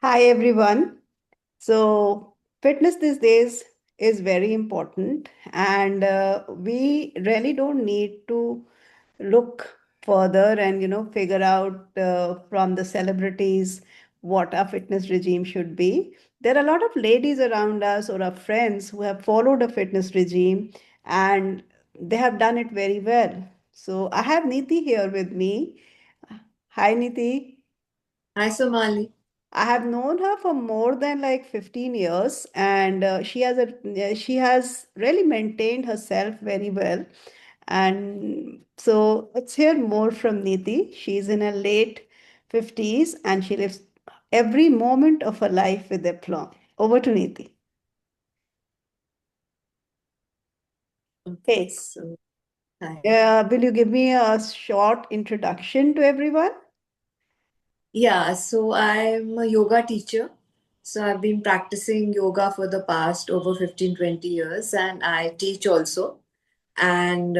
Hi everyone. So, fitness these days is very important, and we really don't need to look further and figure out from the celebrities what our fitness regime should be. There are a lot of ladies around us or our friends who have followed a fitness regime and they have done it very well. So, I have Niti here with me. Hi, Niti. Hi, Somali. I have known her for more than like 15 years, and she has really maintained herself very well. And so let's hear more from Niti. She's in her late 50s and she lives every moment of her life with aplomb. Over to Niti. Okay, Hey, so hi. will you give me a short introduction to everyone? Yeah, so I'm a yoga teacher. So I've been practicing yoga for the past over 15-20 years, and I teach also, and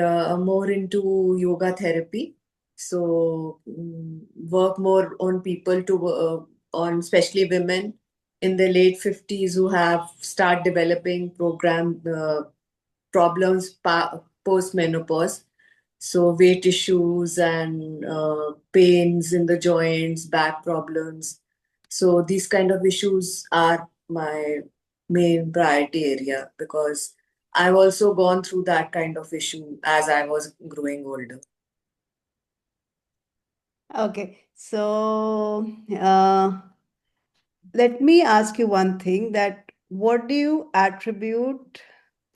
more into yoga therapy. So work more on people on especially women in the late 50s who have start developing problems post menopause. So weight issues and pains in the joints, back problems. So these kind of issues are my main priority area because I've also gone through that kind of issue as I was growing older. Okay, so let me ask you one thing that what do you attribute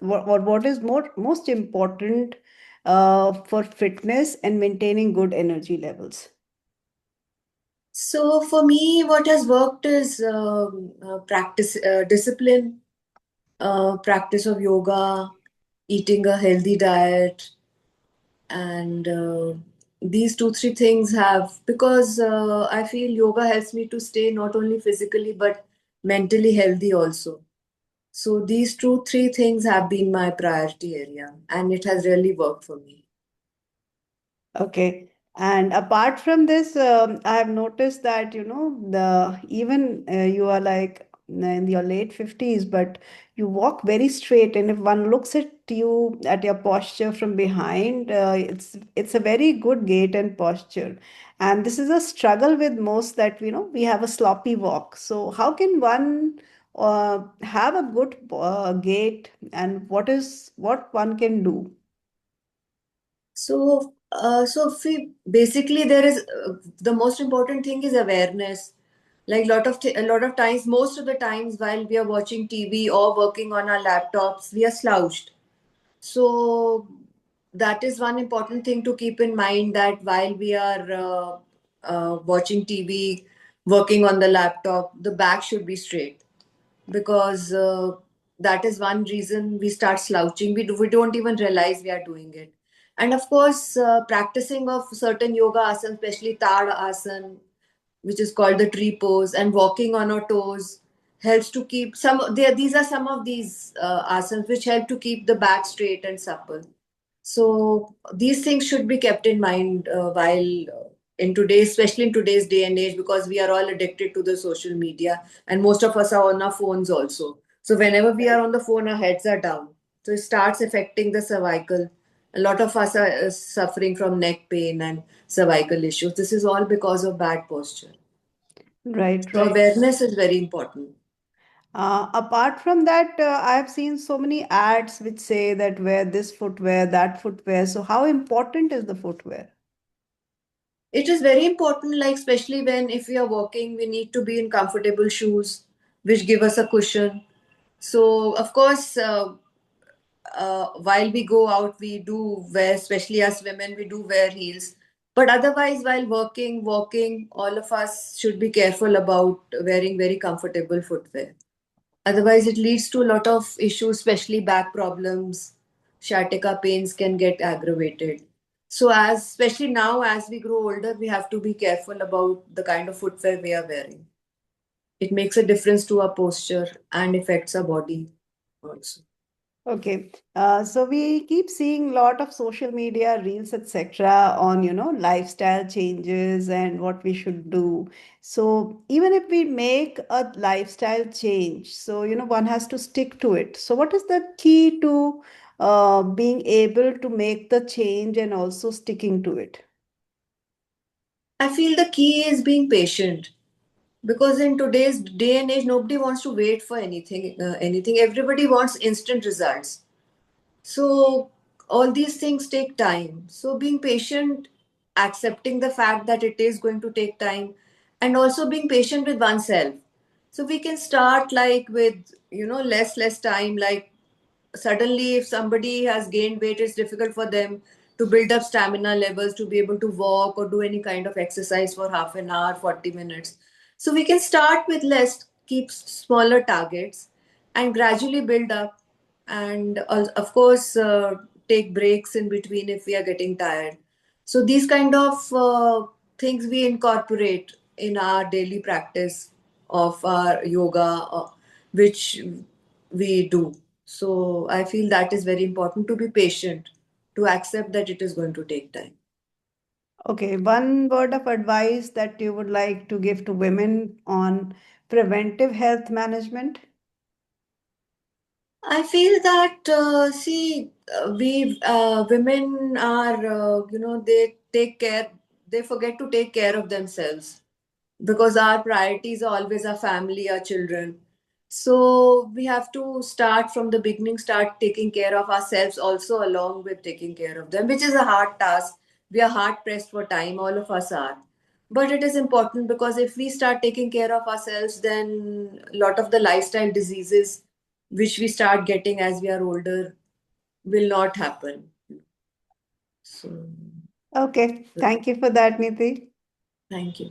what is most important for fitness and maintaining good energy levels? So for me, what has worked is practice, discipline, practice of yoga, eating a healthy diet, and these two three things have because I feel yoga helps me to stay not only physically but mentally healthy also. So these two three things have been my priority area and it has really worked for me. Okay. And apart from this, I have noticed that, the even you are like in your late 50s, but you walk very straight. And if one looks at you, at your posture from behind, it's a very good gait and posture. And this is a struggle with most that, we have a sloppy walk. So how can one have a good gait, and what one can do? Basically there is the most important thing is awareness. Like a lot of times, most of the times while we are watching TV or working on our laptops, we are slouched. So that is one important thing to keep in mind that while we are watching TV, working on the laptop, the back should be straight because that is one reason we start slouching. We don't even realize we are doing it. And of course, practicing of certain yoga asanas, especially Tada asana, which is called the tree pose, and walking on our toes helps to keep these are some of these asanas which help to keep the back straight and supple. So these things should be kept in mind while in today's, especially in today's day and age, because we are all addicted to the social media, and most of us are on our phones also. So whenever we are on the phone, our heads are down. So it starts affecting the cervical. A lot of us are suffering from neck pain and cervical issues. This is all because of bad posture. Right, So right. awareness is very important. Apart from that, I have seen so many ads which say that wear this footwear, that footwear. So, how important is the footwear? It is very important, like especially when if we are walking, we need to be in comfortable shoes, which give us a cushion. So of course, while we go out, we do wear, especially as women, we do wear heels. But otherwise, while walking, all of us should be careful about wearing very comfortable footwear. Otherwise, it leads to a lot of issues, especially back problems. Sciatica pains can get aggravated. So, as especially now, as we grow older, we have to be careful about the kind of footwear we are wearing. It makes a difference to our posture and affects our body also. Okay. So we keep seeing a lot of social media reels, etc., on, lifestyle changes and what we should do. So even if we make a lifestyle change, so, one has to stick to it. So what is the key to being able to make the change and also sticking to it? I feel the key is being patient, because in today's day and age nobody wants to wait for anything. Everybody wants instant results. So all these things take time. So being patient, accepting the fact that it is going to take time, and also being patient with oneself. So we can start like with less time. Like suddenly, if somebody has gained weight, it's difficult for them to build up stamina levels to be able to walk or do any kind of exercise for half an hour, 40 minutes. So we can start with less, keep smaller targets, and gradually build up, and of course take breaks in between if we are getting tired. So these kind of things we incorporate in our daily practice of our yoga, which we do. So I feel that is very important, to be patient, to accept that it is going to take time. Okay, one word of advice that you would like to give to women on preventive health management? I feel that see, we women are they take care, they forget to take care of themselves, because our priorities are always our family, our children. So we have to start from the beginning, start taking care of ourselves also, along with taking care of them, which is a hard task. We are hard pressed for time, all of us are. But it is important, because if we start taking care of ourselves, then a lot of the lifestyle diseases which we start getting as we are older will not happen. So, Okay, thank you for that, Niti. thank you.